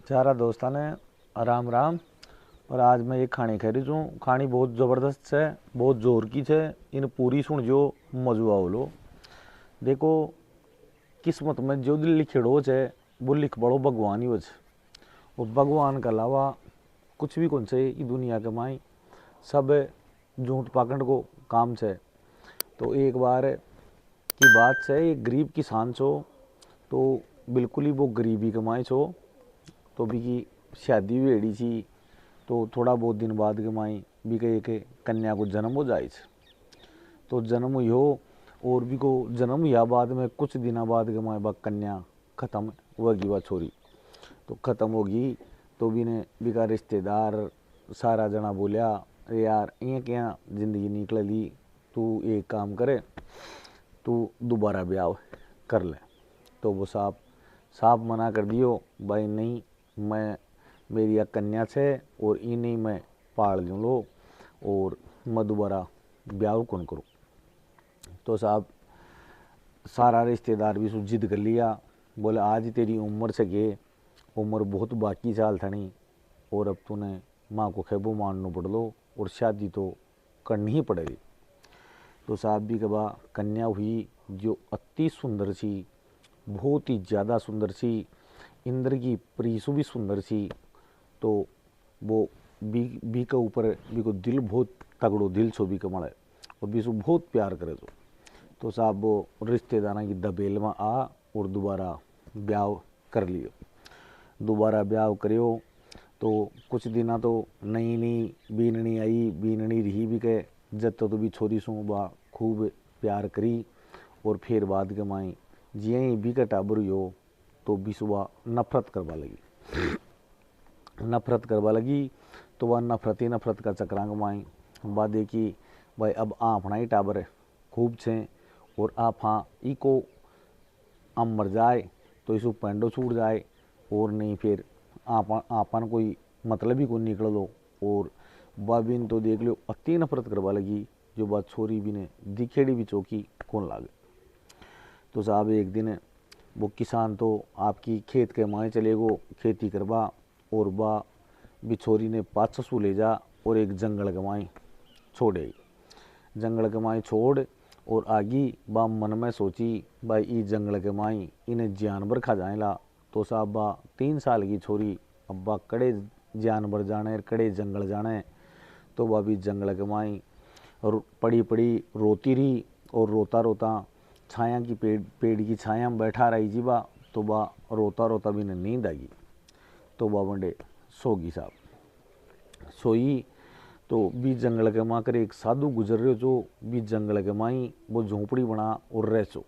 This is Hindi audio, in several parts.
चारा दोस्तान ने राम राम। और आज मैं एक खानी खा रही हूँ। खानी बहुत ज़बरदस्त है, बहुत जोर की है। इन पूरी सुन जो मजू आवलो। देखो, किस्मत में जो दिल लिखेड़ो है वो लिख पड़ो भगवान ही हो। और भगवान के अलावा कुछ भी कौन से ये दुनिया के माई सब झूठ पाखंड को काम है। तो एक बार की बात है, एक गरीब किसान छो, तो बिल्कुल ही वो गरीबी कमाए छो। तो भी की शादी भी एड़ी थी। तो थोड़ा बहुत दिन बाद के माई भी कहे के कन्या को जन्म हो जाए। तो जन्म हुई हो, और भी को जन्म हुआ बाद में कुछ दिनों बाद के माई बा कन्या खत्म होगी, वह छोरी तो खत्म होगी। तो भी ने भी का रिश्तेदार सारा जना बोलिया, अरे यार ये क्या जिंदगी निकल ली, तू एक काम करे, तू दोबारा ब्याह कर ले। तो वो साहब साहब मना कर दियो, भाई नहीं, मैं मेरी एक कन्या से और इन्हीं मैं पाल लूँ लो, और मैं दोबारा ब्याह कौन करूँ। तो साहब सारा रिश्तेदार भी जिद कर लिया, बोले आज तेरी उम्र से गे, उम्र बहुत बाकी साल था नहीं, और अब तूने माँ को खेबो मानना पड़ लो, और शादी तो करनी ही पड़ेगी। तो साहब भी कहा कन्या हुई जो अति सुंदर सी, बहुत ही ज़्यादा सुंदर सी, इंद्र की प्रीसु भी सुंदर सी। तो वो बी के ऊपर बी को दिल बहुत तगड़ो दिल छो बी कमल है, और बीसु बहुत प्यार करे छो। तो साहब वो रिश्तेदारों की दबेल में आ और दोबारा ब्याह कर लियो। दोबारा ब्याह करियो। तो कुछ दिना तो नई नई बीननी आई, बीननी रही भी के जब तो भी छोरी सू बा खूब प्यार करी। और फिर बाद के माई जिये ही बी का टाबर हो, तो भी सुबह नफरत करवा लगी। नफरत करवा लगी। तो वह नफरत ही नफरत का चक्रांग माई बा देखी, भाई अब अपना ही टाबर है खूब छे, और आप हाँ इको हम मर जाए तो इसको पेंडो छूट जाए, और नहीं फिर आपन कोई मतलब ही को निकल लो। और वह भी तो देख लो अति नफरत करवा लगी, जो बात छोरी भी ने दिखेड़ी भी चौकी कौन लागे। तो साहब एक दिन वो किसान तो आपकी खेत के माए चले गो खेती करवा, और बा बिछोरी ने पाछसू ले जा और एक जंगल के माए छोड़े। जंगल के माए छोड़ और आगी बा मन में सोची, भाई ई जंगल के माई इन्हें जानवर खा जाएला। तो साहब बा 3 साल की छोरी अब बा कड़े जानवर जाने, कड़े जंगल जाने। तो वह भी जंगल के माई और पड़ी पड़ी रोती रही, और रोता रोता छाया की पेड़ की छाया में बैठा रही जी बा। तो बा रोता रोता भी ने नींद आई। तो बा बंडे सोगी साहब सोई। तो बीच जंगल के माँ कर एक साधु गुजर रहे हो, जो बीच जंगल के माई वो झोंपड़ी बना और रह सो।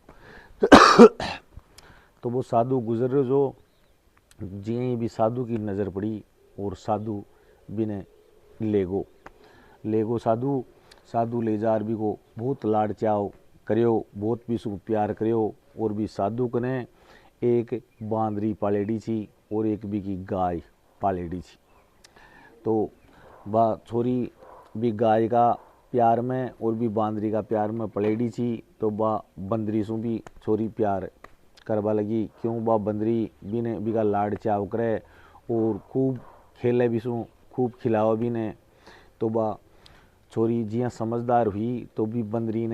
तो वो साधु गुजर रहे हो, जो जिये भी साधु की नज़र पड़ी, और साधु भी ने लेगो साधु साधु ले जार भी को बहुत लाड़ चाव करियो, बहुत भी सु प्यार करियो। और भी साधु कने एक बांदरी पालेड़ी थी, और एक भी की गाय पालेड़ी थी। तो वह छोरी भी गाय का प्यार में और भी बांदरी का प्यार में पलेड़ी थी। तो वह बंदरी सु भी छोरी प्यार करवा लगी, क्यों बा बंदरी भी ने भी का लाड़ चाव करे, और खूब खेले भी सु खूब खिलाओ भी ने। तो बा छोरी जिया समझदार हुई, तो भी बांदरी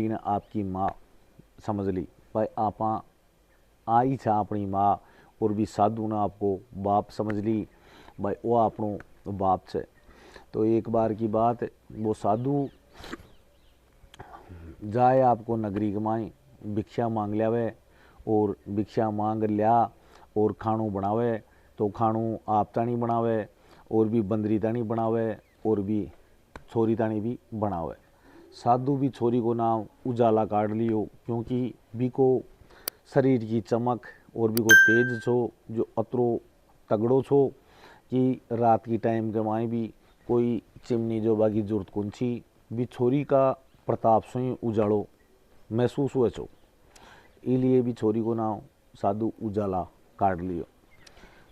ने आपकी माँ समझ ली, भाई आपा आई छा अपनी माँ। और भी साधु ने आपको बाप समझ ली, भाई वो अपनों बाप से। तो एक बार की बात, वो साधु जाए आपको नगरी कमाई भिक्षा मांग लियावे, और भिक्षा मांग लिया और खाणू बनावे। तो खाणू आप तानी बनावे, और भी बंदरी तानी बनावे, और भी छोरी तानी भी बनावे। साधु भी छोरी को नाम उजाला काट लियो, क्योंकि भी को शरीर की चमक और भी को तेज छो, जो अतरो तगड़ो छो कि रात की टाइम के माए भी कोई चिमनी जो बाकी जरूरत कौन छी। भी छोरी का प्रताप से ही उजाड़ो महसूस हुए छो, इसलिए भी छोरी को नाम साधु उजाला काट लियो।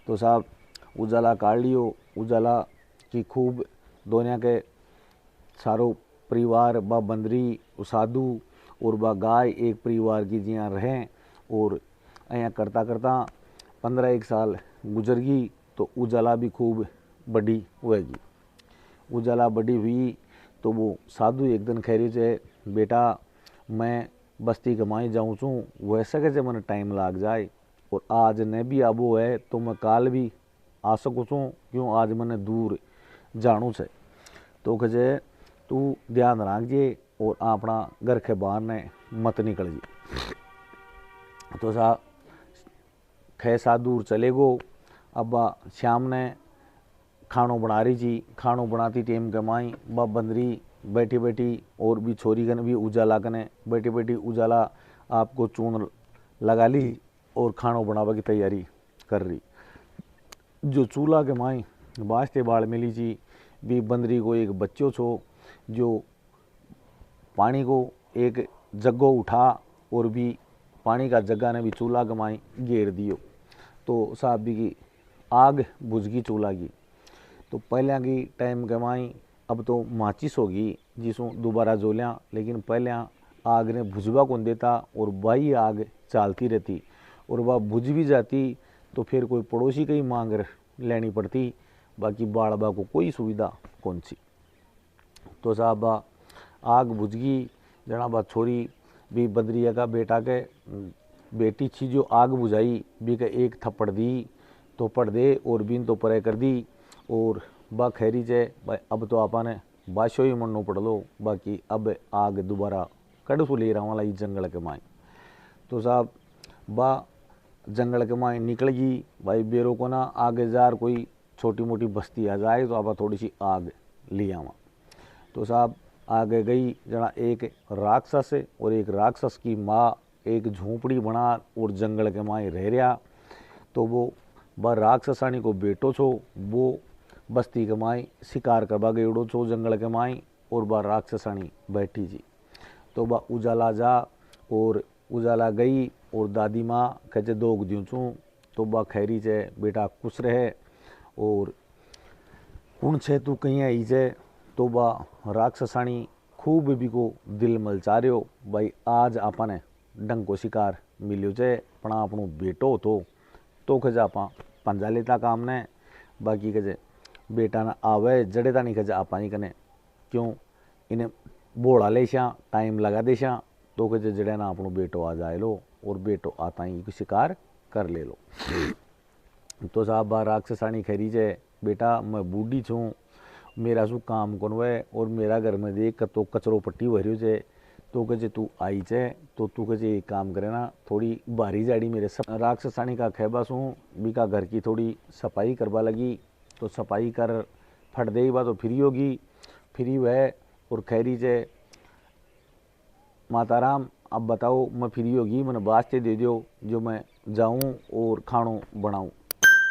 तो साहब उजाला काट लियो। उजाला की खूब दोनिया के सारो परिवार बा बंदरी साधु और बा गाय एक परिवार की जिया रहें। और यहाँ करता करता 15 एक साल गुजर गई तो उजाला भी खूब बड़ी होएगी। उजाला बड़ी हुई तो वो साधु एक दिन कह रही है, बेटा मैं बस्ती कमाई जाऊँ छूँ, वैसे कैसे मैंने टाइम लाग जाए, और आज ने भी आबो है तो मैं काल भी आ सकूँ छूँ, क्यों आज मैंने दूर जानू से। तो कहे तू ध्यान रखिए और अपना घर के बाहर ने मत निकल जी। तो सा सा दूर चले गो। अब शाम ने खानों बना रही थी, खानों बनाती टेम कमाई बा बंदरी बैठी बैठी और भी छोरी कने भी उजाला कने बैठी बैठी उजाला आपको चून लगा ली और खानों बनावा की तैयारी कर रही। जो चूल्हा के माई बास्ते बाल मिली थी भी बंदरी को एक बच्चों छो जो पानी को एक जग्गो उठा और भी पानी का जग्गा ने भी चूल्हा के माई घेर दियो। तो साहब भी की आग बुझ गई चूल्हा की। तो पहले की टाइम के माई अब तो माचिस होगी जिसों दोबारा जोलिया, लेकिन पहले आग ने बुझवा कौन देता और वही आग चलती रहती, और वह बुझ भी जाती तो फिर कोई पड़ोसी की मांग लेनी पड़ती, बाकी बाड़बा को कोई सुविधा कौन सी। तो साहब आग बुझ गई। जना बा छोरी भी बदरिया का बेटा के बेटी थी जो आग बुझाई भी के एक थप्पड़ दी तो पड़ दे और बिन तो परे कर दी, और बा खैरी जे भाई अब तो आपने बाशो ही मननो पड़ लो, बाकी अब आग दोबारा कड़सू ले रहा वाला इस जंगल के माई। तो साहब बा जंगल के माई निकल गई भाई, बेरो को ना आगे जार कोई छोटी मोटी बस्ती आ जाए तो आप थोड़ी सी आग ले आवा। तो साहब आगे गई। जना एक राक्षस और एक राक्षस की माँ एक झोंपड़ी बना और जंगल के माई रह रहा। तो वो बा राक्षसानी को बेटो छो, वो बस्ती के माई शिकार करवा गयोड़ो छो जंगल के माई, और बा राक्षसानी बैठी जी। तो बा उजाला जा और उजाला गई और दादी माँ कहे दोग दूँ छूँ। तो बा खैरी छे बेटा खुश रहे और कुण छे तू कहीं आई छे। तो बा राक्षसानी खूब भी को दिल मलचार्यो भाई आज आपने डंग को शिकार मिलियो छे, पण आपनो बेटो तो कहे आपा पंजा लेता काम ने, बाकी कहे बेटा ना आवे जड़ेता नहीं कहे आपा ही कने, क्यों इन्हें बोड़ा ले शा टाइम लगा दे शा। तो कहे जड़े ना अपनो बेटो आ जाए लो और बेटो आता ही शिकार कर ले लो। तो साहब बा राक्षसानी खरी जे बेटा मैं बूढ़ी छूँ, मेरा शू काम कौन वे और मेरा घर में देख तो कचरो पट्टी भरियो छे। तो कहे तू आई छे तो तू कहे एक काम करे ना थोड़ी बारी जाड़ी मेरे सब राक्षसानी का खेबा शू बीका घर की थोड़ी सफाई करवा लगी। तो सफाई कर फट दे बा तो फ्री होगी, फ्री वह और खैरी जे माता राम अब बताओ मैं फ्री होगी मैंने वास्ते दे दियो जो मैं जाऊं और खानों बनाऊं।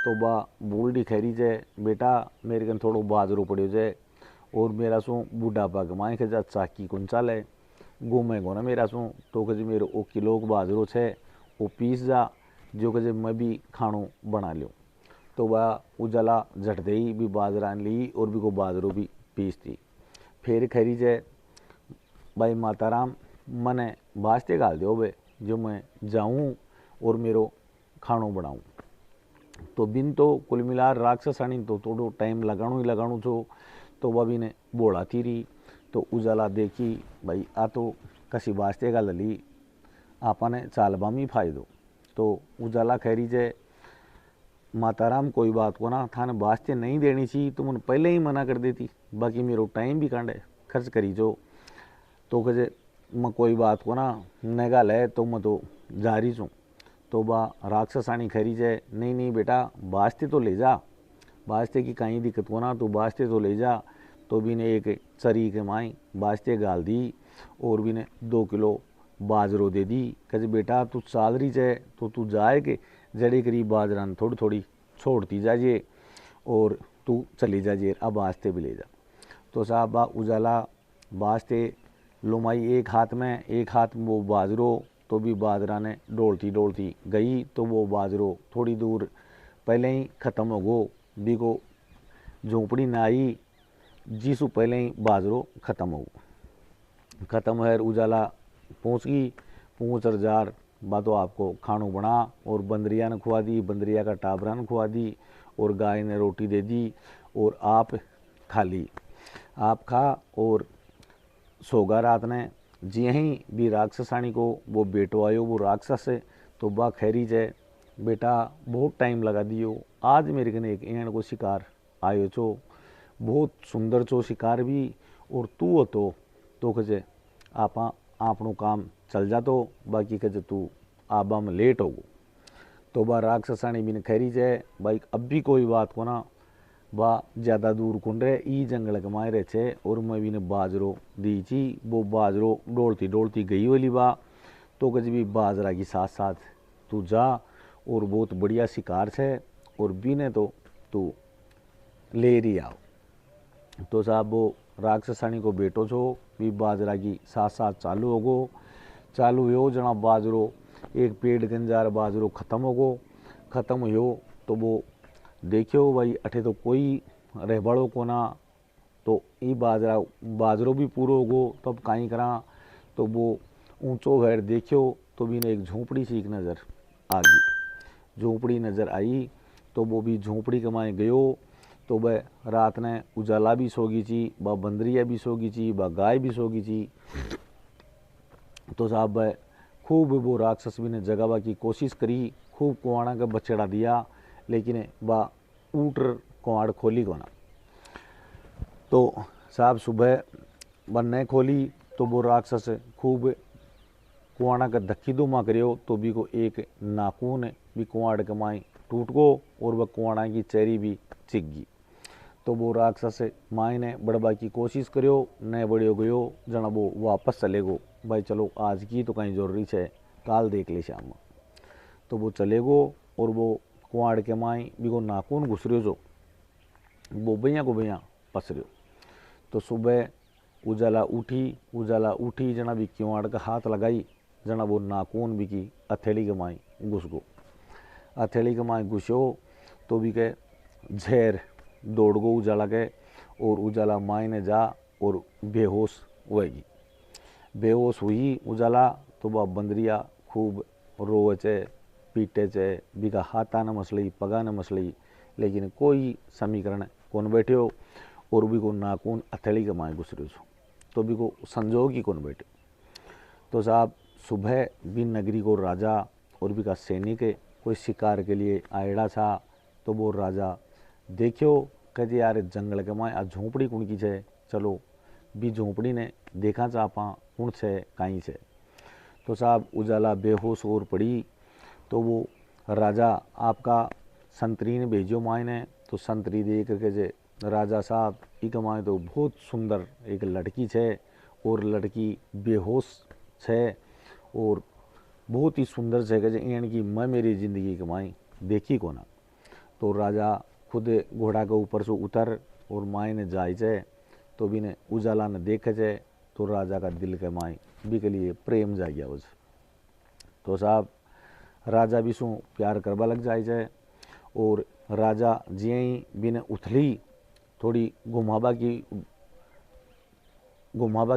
तो बा बोल्डी खैरी जे बेटा मेरे कन थोड़ो बाजरो पड़ो जे और मेरा शू बुढ़ापा कमाए खे जा चाकी कौन चाले घूमे गो ना मेरा शू। तो कहे मेरे ओ किलो बाजरो छे वो पीस जा जो कहे मैं भी खानों बना लियो। तो वह उजाला झट दे ही भी बाजरा ली और भी को बाजरो भी पीस दी। फिर खैरी जे भाई माता राम मने वास्ते गाल दो बे जो मैं जाऊं और मेरो खानों बनाऊं। तो बिन तो कुल मिलार राक्षसानी तो थोड़ो टाइम लगाणु ही लगाणु छो। तो वह भी ने बोला थी रही। तो उजाला देखी भाई आ तो कसी वास्ते गाल ली आपने चालबा में फायदो। तो उजाला खैरी जे माता राम कोई बात को ना थाने वास्ते नहीं देनी सी तो मुझे पहले ही मना कर देती, बाकी मेरो टाइम भी कांडे खर्च करी जो। तो कहे मैं कोई बात को ना नगाल है तो मैं तो जा रही छूँ। तो बा राक्षसानी खरी जे नहीं नहीं बेटा वास्ते तो ले जा, वास्ते की कहीं दिक्कत को ना तो वास्ते तो ले जा। तो भी ने एक चरी के माई वास्ते गाल दी और भी ने 2 किलो बाजरो दे दी। कहे बेटा तू चाल रही जे तो तू जाए के जड़े करीब बाजरा थोड़ी थोड़ी छोड़ती जाइए और तू चली जाइए अब वास्ते भी ले जा। तो साहब बा उजाला वास्ते लुमाई एक हाथ में एक हाथ में वो बाजरो। तो भी बाजरा ने डोलती डोलती गई तो वो बाजरो थोड़ी दूर पहले ही ख़त्म हो गो भी को झोंपड़ी ना आई जिसु पहले ही बाजरो ख़त्म हो ख़त्म है। उजाला पहुँच गई पहुँच जार बा तो आपको खानू बना, और बंदरिया ने खुआ दी, बंदरिया का टाबरा ने खुआ दी, और गाय ने रोटी दे दी, और आप खा ली। आप खा और सोगा रात ने। जी यहीं भी राक्षसाणी को वो बेटो आयो, वो राक्षस है, तो बा खैरी जय बेटा बहुत टाइम लगा दियो, आज मेरे कने एक एण को शिकार आयो छो, बहुत सुंदर छो शिकार भी, और तू हो तो कहे आपा आपनो काम चल जातो, बाकी कहे तू आबा में लेट होगो। तो बा राक्षसाणी बिन खैरी जय भाई अब भी कोई बात को ना, बा ज़्यादा दूर कुन रहे ई जंगल के माय रहे छे, और मैं भी ने बाजरो दी छी, वो बाजरो डोलती डोलती गई वाली बा, तो कहे भी बाजरा की साथ साथ तू जा, और बहुत बढ़िया शिकार छे, और बिने तो तू ले रही आओ। तो साहब वो राक्षसाणी को बेटो छो भी बाजरा की साथ साथ चालू होगो, चालू हो जना बाजरो एक पेड़ गंजार बाजरो खत्म होगो, खत्म हो तो वो देखियो भाई अठे तो कोई रहबाड़ो को ना, तो ई बाजरो भी पूरो होगो, तब काई करा, तो वो ऊंचो घर देखियो तो भी ने एक झोंपड़ी सी एक नज़र आ गई। झोंपड़ी नज़र आई तो वो भी झोंपड़ी के माए गयो, तो वह रात ने उजाला भी सोगी ची, व बंदरिया भी सोगी ची, व गाय भी सोगी ची। तो साहब वह खूब वो राक्षस भी ने जगावा की कोशिश करी, खूब कुआड़ा का बछड़ा दिया, लेकिन वह ऊटर कुआड़ खोली को ना। तो साहब सुबह बनने खोली तो वो राक्षस खूब कुआड़ा का धक्की दुमा करियो, तो भी को एक नाखून भी कुआड़ के माई टूट गो, और वह कुआड़ा की चेरी भी चिक गई। तो वो राक्षस माई ने बड़बा की कोशिश करियो, न बढ़ियो गयो, जना वो वापस चले गो, भाई चलो आज की तो कहीं जरूरी है, काल देख ले शाम में। तो वो चले गो, और वो कुआड़ के माई भी को नाखून घुस रियो, जो वो भैया को भैया पस रियो। तो सुबह उजाला उठी जना भी कुआड़ का हाथ लगाई, जना वो नाखून भी की हथेली के माई घुस गो। हथेली के माई घुसो तो भी के झेर दौड़ गो उजाला के, और उजाला माई ने जा और बेहोश होगी। बेहोश हुई उजाला तो वह बंदरिया खूब रोवे चे, पीटे चे, बिका हाथा न मसली, पगा न मसली, लेकिन कोई समीकरण कौन बैठे, और भी को नाखून हथेली के माए घुस रहे छो, तो भी को संजोग ही कौन बैठे। तो साहब सुबह भी नगरी को राजा और भी का सैनिक कोई शिकार के लिए आयड़ा था। तो वो राजा देखियो कहते यार जंगल के माए आ झोंपड़ी कुण की छे, चलो भी झोंपड़ी ने देखा चापा कुण छे काई छे। तो साहब उजाला बेहोश और पड़ी, तो वो राजा आपका संतरी ने भेजियो माए ने। तो संतरी देख करके जे राजा साहब इक माए तो बहुत सुंदर एक लड़की छे, और लड़की बेहोश छे, और बहुत ही सुंदर छे कि यानी कि मैं मेरी जिंदगी के माई देखी को ना। तो राजा खुद घोड़ा के ऊपर से उतर और माई ने जाए छे, तो भी ने उजाला ने देखे छे, तो राजा का दिल के माई भी के लिए प्रेम जागिया हो। तो साहब राजा भी शू प्यार करवा लग जाए छे, और राजा जिये ही भी ने उथली थोड़ी घुमावा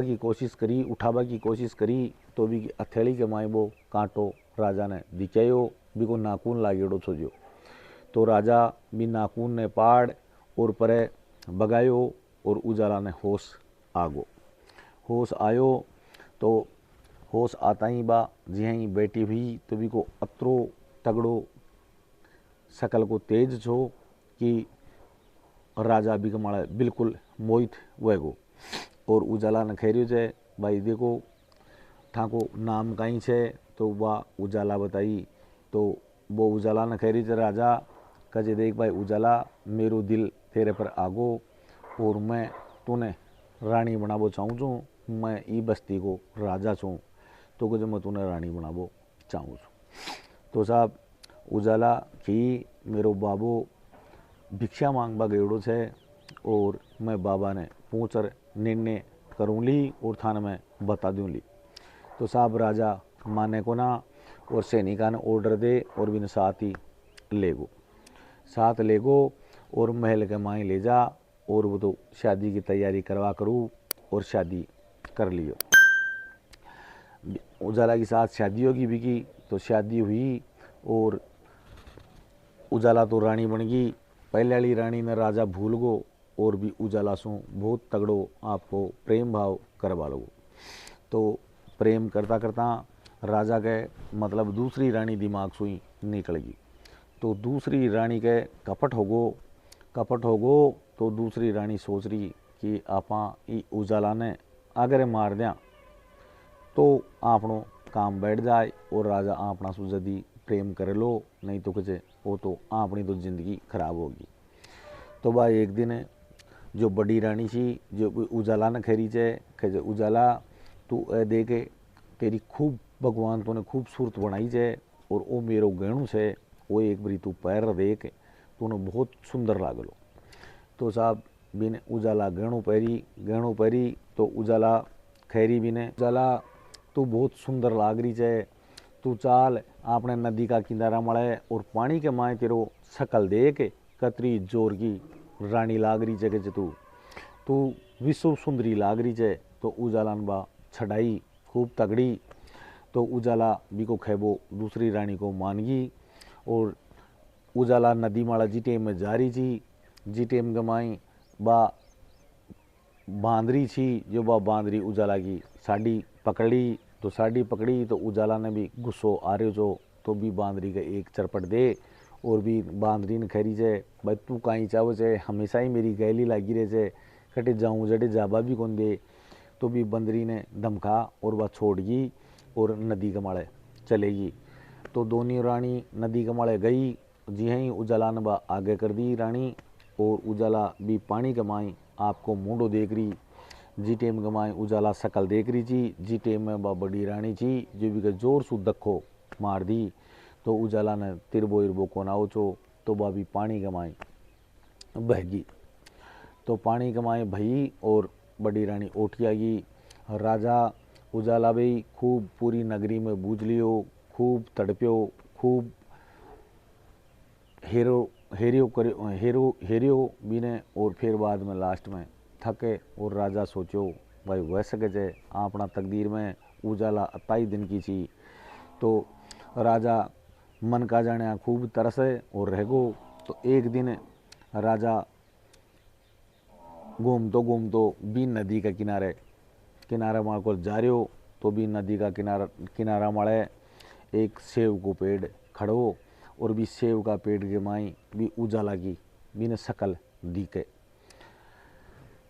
की कोशिश करी, उठावा की कोशिश करी, तो भी हथेली के माई वो कांटो राजा ने दिखायो, भी को नाखून लागेड़ो छो जो। तो राजा भी नाखून ने पाड़ और परे बगायो, और उजाला ने होश आगो। होश आयो तो होश आता ही बा जी ही बैठी हुई, तो भी को अतरो तगड़ो शकल को तेज छो कि राजा भी कमाड़ा बिल्कुल मोहित हुएगो। और उजाला ने खेरियो छे भाई देखो ठाको नाम कहीं छे, तो वह उजाला बताई। तो वो उजाला ने खेरी छे राजा कहे देख भाई उजाला मेरो दिल तेरे पर आगो, और मैं तूने रानी बनाबो चाहूँ छूँ, मैं ई बस्ती को राजा छूँ, तो कहे मैं तूने रानी बनाबो चाहूँ छूँ। तो साहब उजाला की मेरो बाबू भिक्षा मांगबा गयोड़ो छे, और मैं बाबा ने पूछर निर्णय करूँ ली, और थाने में बता दूँ ली। तो साहब राजा माने को ना, और सैनिका ने ऑर्डर दे, और बिन साथ ही साथ ले गो, और महल के माई ले जा, और वो तो शादी की तैयारी करवा करूँ, और शादी कर लियो। उजाला के साथ शादी होगी भी की, तो शादी हुई और उजाला तो रानी बन गई। पहले वाली रानी ने राजा भूल गो और भी उजाला सु बहुत तगड़ो आपको प्रेम भाव करवा लो। तो प्रेम करता करता राजा के मतलब दूसरी रानी दिमाग सुई निकल गई। तो दूसरी रानी के कपट हो गो तो दूसरी रानी सोच रही कि आपा ई उजाला ने अगर मार दिया तो आपनो काम बैठ जाए और राजा अपना सु जदी प्रेम कर लो, नहीं तो कहे वो तो अपनी तो जिंदगी खराब होगी। तो भाई एक दिन जो बड़ी रानी थी जो उजाला ने खरी चे कहे उजाला तू ए देखे तेरी खूब भगवान तूने खूबसूरत बनाई चे और वो मेरो गहणु से वो एक बारी तू पैर देख तूने बहुत सुंदर लागलो। तो साहब बिन उजाला गहणु पहरी तो उजाला खैरी बिने उजाला तू बहुत सुंदर लाग रही चे, तू चाल आपने नदी का किनारा मड़े और पानी के माए तेरो शकल देख कतरी जोर की रानी लाग रही चे के तू विश्व सुंदरी लाग रही चे। तो उजाला ने बा छड़ाई खूब तगड़ी। तो उजाला बिको खेबो दूसरी रानी को मान गई और उजाला नदी माला जी टेम में जा रही थी। जी टेम गमाई बा बांदरी थी जो बा बांदरी उजाला की साड़ी पकड़ी। तो साड़ी पकड़ी तो उजाला ने भी गुस्सो आ रहे जो तो भी बांदरी का एक चरपट दे और भी बांदरी ने खरी जे भाई तू कहीं चाहो जे हमेशा ही मेरी गैली लागी रहे जे कटे जाऊँ जड़े जाबा भी कौन दे। तो भी बंदरी ने धमका और वह छोड़ गई और नदी के माड़े चलेगी। तो दोनों रानी नदी के माड़े गई, जी ही उजाला ने बा आगे कर दी रानी और उजाला भी पानी कमाई आपको मुंडो देख रही। जी टेम कमाई उजाला शकल देख रही थी। जी टेम में बा बड़ी रानी थी जो भी जोर सु दखो मार दी। तो उजाला ने तिरबो इरबो को नाव चो तो बा भी पानी कमाई बहगी। तो पानी कमाई भई और बड़ी रानी ओठिया गई। राजा उजाला भाई खूब पूरी नगरी में बूझ लियो, खूब तड़प्यो, खूब हेरियो बिने और फिर बाद में लास्ट में थके और राजा सोचो भाई वैसे के अपना तकदीर में उजाला 28 दिन की थी। तो राजा मन का जाने खूब तरसे और रह गो। तो एक दिन राजा घूमतो भी नदी के किनारे मार को जा रहे हो। तो भी नदी का किनारा मारे एक सेव को पेड़ खड़ो और भी सेव का पेड़ के माई भी उजाला की भी ने शकल दिखे।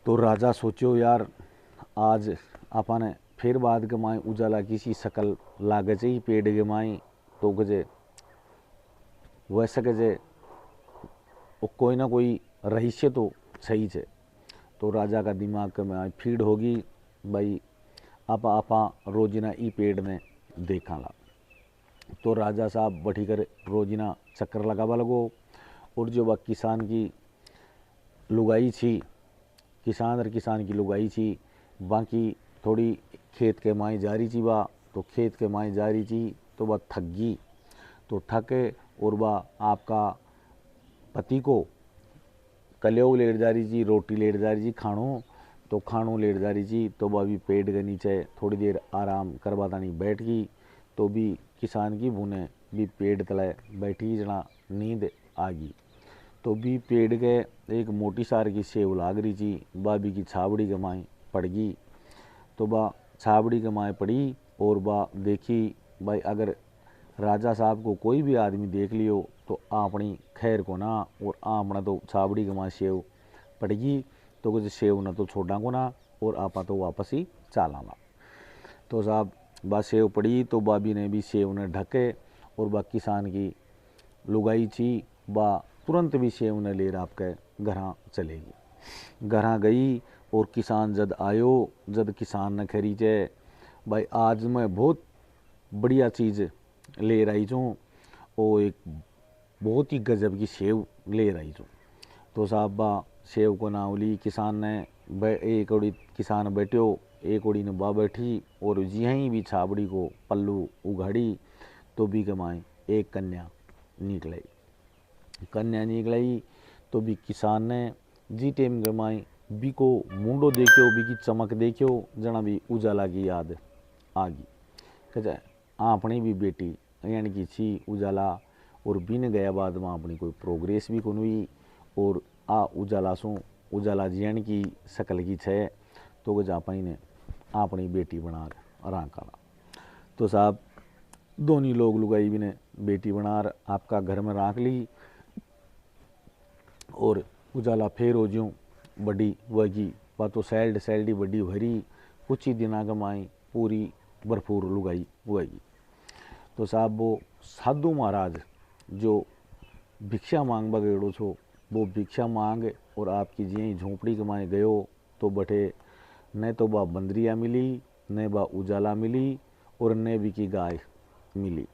तो राजा सोचो यार आज आपा ने फिर बाद के माई उजाला किसी शकल लागे चाहिए पेड़ के माई। तो गजे वैसे गजे कोई ना कोई रहस्य तो सही है। तो राजा का दिमाग के में फीड होगी भाई आपा रोजिना ई पेड़ ने देखा ला। तो राजा साहब बैठी कर रोजिना चक्कर लगावा लगो और जो वह किसान की लुगाई थी किसान और किसान की लुगाई थी बाकी थोड़ी खेत के माई जा रही थी बा। तो खेत के माई जा रही थी तो वह थक गई। तो थके और वह आपका पति को कलेऊ लेट जा रही थी, रोटी लेट जा रही थी खाणो। तो खाणो लेट जा रही थी तो वह भी पेड़ के नीचे थोड़ी देर आराम करवातानी बैठ गई। तो भी किसान की भूने भी पेड़ तले बैठी जना नींद आ गई। तो भी पेड़ के एक मोटी सार की सेव लाग रही थी बाबी की छावड़ी के माए पड़ गई। तो बा छावड़ी के माए पड़ी और बा देखी भाई अगर राजा साहब को कोई भी आदमी देख लियो तो अपनी खैर को ना और अपना तो छावड़ी के माए सेव पड़गी। तो कुछ सेव न तो छोड़ा को ना और आपा तो वापस ही चालाना। तो साहब बा सेव पड़ी तो बाबी ने भी सेव ने ढके और बा किसान की लुगाई थी बा तुरंत भी सेव ने ले आपके घर चलेगी। घर गई और किसान जद आयो जद किसान ने खरीचे भाई आज मैं बहुत बढ़िया चीज़ ले रही हूँ वो एक बहुत ही गजब की सेव ले रही हूँ। तो साहब बा सेव को नाव ली किसान ने एक उड़ी किसान बैठो एक उड़ी ने बा बैठी और यहीं भी छाबड़ी को पल्लू उघाड़ी। तो भी कमाए एक कन्या निकलाई। तो भी किसान ने जी टेम गमाई बी को मुंडो देखो बी की चमक देखो जना भी उजाला की याद आ गई। कह जाए अपनी भी बेटी यानी कि छी उजाला और बिन गया बाद में अपनी कोई प्रोग्रेस भी कौन हुई और आ उजाला सो उजाला जी यानी कि शकल की छे तो गज अपनी ने अपनी बेटी बना आराम करा। तो साहब दोनों लोग लुगाई भी ने बेटी बना आपका घर में राख ली और उजाला फेर हो ज्यूँ बड़ी वगी वह तो सैल्ड सैल्डी बड़ी भरी कुछ ही दिना कमाई पूरी भरपूर लुगाई हुएगी। तो साहब वो साधु महाराज जो भिक्षा मांग बगेड़ो छो वो भिक्षा मांग और आपकी जी झोंपड़ी कमाए गयो तो बटे न तो बा बंदरिया मिली न बा उजाला मिली और न भी की गाय मिली।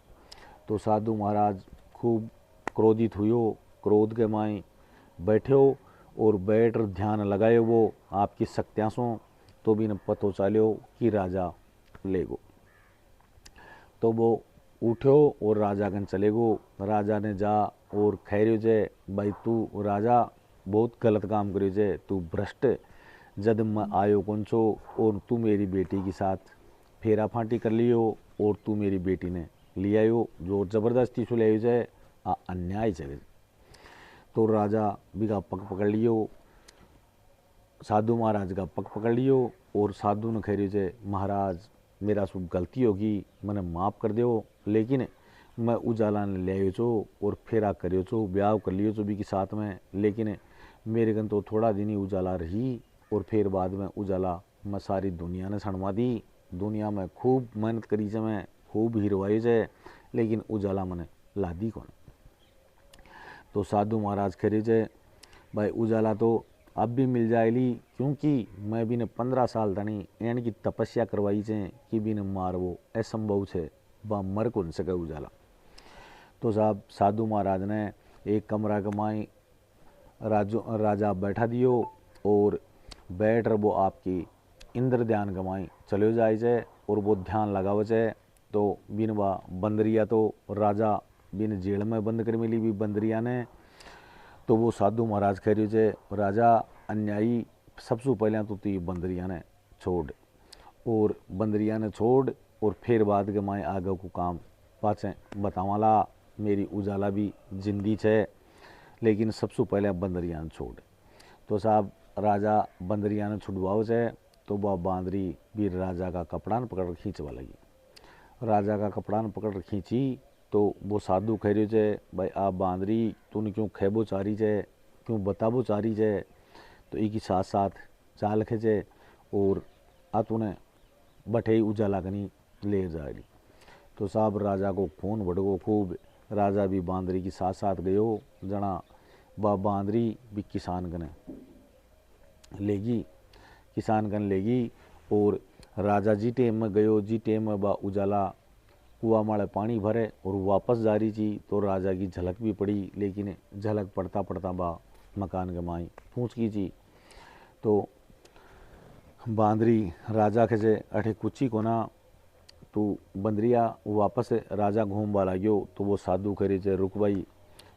तो साधु महाराज खूब क्रोधित हुयो, क्रोध के माए बैठे हो और बैठ ध्यान लगाए वो आपकी शक्तियाँ सो तो भी न पतो चाल्यो कि राजा ले गो। तो वो उठो और राजा कन चले गो। राजा ने जा और खैरियो जे भाई तू राजा बहुत गलत काम करियो जे, तू भ्रष्ट जद मैं आयो कौन छो और तू मेरी बेटी के साथ फेरा फांटी कर लियो और तू मेरी बेटी ने ले आयो जो जबरदस्ती से ले आयो जे आ अन्याय जगह। तो राजा भी का पग पकड़ लियो, साधु महाराज का पग पकड़ लियो और साधु ने कह रही जे महाराज मेरा सब गलती होगी मैंने माफ़ कर दो, लेकिन मैं उजाला ने ले आयो छो और फेरा करियो छो ब्याह कर लियो छो भी के साथ में, लेकिन मेरे कन तो थोड़ा दिन ही उजाला रही और फिर बाद में उजाला मैं सारी दुनिया ने सणवा दी। दुनिया में खूब मेहनत करी जे मैं खूब हिरवाई जे, लेकिन उजाला मैंने लादी कौन। तो साधु महाराज कह रहे जे भाई उजाला तो अब भी मिल जाएगी क्योंकि मैं भी ने 15 साल तनी यानी कि तपस्या करवाई छे कि भी ने मार वो असंभव छे बा मर कौन सके उजाला। तो साहब साधु महाराज ने एक कमरा कमाई राजा बैठा दियो और बैठ वो आपकी इंद्र ध्यान कमाई चलो जाए छे और वो ध्यान लगावे छे। तो बिन बा बंदरिया तो राजा बिन जेल में बंद कर मिली भी बंदरिया ने। तो वो साधु महाराज कह रहे थे राजा अन्यायी सबसे पहले तो तू बंदरिया ने छोड़ और बंदरिया ने छोड़ और फिर बाद के माए आगे को काम पाचे बतावाला। मेरी उजाला भी जिंदी छे लेकिन सबसे पहले बंदरिया ने छोड़। तो साहब राजा बंदरिया ने छुड़वाओ छे तो वह बांदरी भी राजा का कपड़ा न पकड़ खींचवा लगी। राजा का कपड़ा न पकड़ खींची तो वो साधु कह रहे थे भाई आप बांदरी तूने क्यों खेबो चारी छे क्यों बताबो चारी छे। तो एक ही साथ साथ चाल खेचे और आ तूने बठे उजाला कनी ले जाएगी। तो साहब राजा को खून बढ़गो खूब। राजा भी बांदरी की साथ साथ गयो जना बा बांदरी भी किसान कने लेगी, किसान कन लेगी और राजा जी टेम में गयो जी टेम में बा उजाला कुआ माड़े पानी भरे और वापस जा रही थी। तो राजा की झलक भी पड़ी लेकिन झलक पड़ता पड़ता बा मकान के माई पहुँच गई थी। तो बांदरी राजा के से अठे कुछ ही कोना तू बंदरिया वापस राजा घूमवा लाग्यो। तो वो साधु करे जे रुक भाई।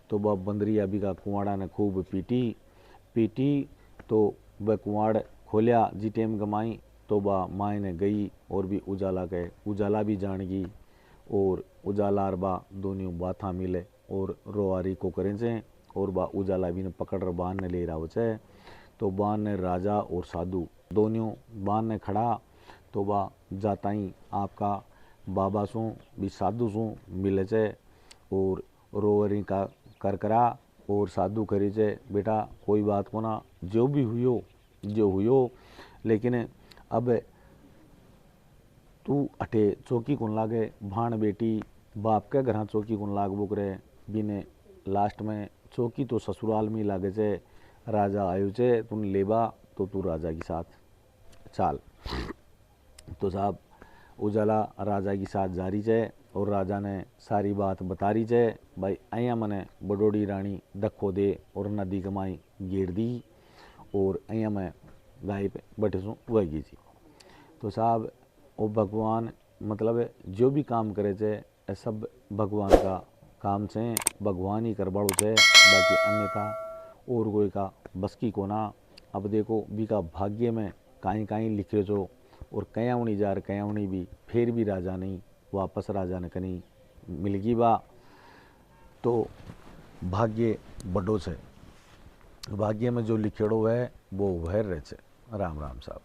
तो वह बंदरिया भी का कुआड़ा ने खूब पीटी तो वह कुआड़ खोलिया जी टेम कमाई। तो वह माए ने गई और भी उजाला भी जान गई और उजाला और बा दोनों बाथा मिले और रोआरी को करें से और बा उजाला भी ने पकड़ बान ने ले रहा छे। तो बान ने राजा और साधु दोनों बान ने खड़ा। तो बा जाता ही आपका बाबा सो भी साधु सो मिले छे और रोअरी का कर करा और साधु करी छे बेटा कोई बात को ना जो भी हुयो लेकिन अब तू अठे चौकी कौन लागे भाण बेटी बाप के घर चौकी कौन लाग बुक रे बिने लास्ट में चौकी तो ससुराल में लागे छे। राजा आयो छे तुन लेबा तो तू राजा के साथ चाल। तो साहब उजाला राजा के साथ जारी छे और राजा ने सारी बात बता रही छे भाई अया मने बडोड़ी रानी धक्को दे और नदी कमाई गेर दी और अया मैं गाय पे बैठे सू वही थी। तो साहब वो भगवान मतलब जो भी काम करे छे सब भगवान का काम से भगवान ही करवाड़ो छे बाकी अन्यथा और कोई का बस की कोना। अब देखो भी का भाग्य में काई काई लिखे जो और कयावनी जार कयावनी भी फिर भी राजा नहीं वापस राजा ने कहीं मिलगी बा तो भाग्य बड़ो छे। भाग्य में जो लिखेड़ो है वो वह रहे छे। राम राम साहब।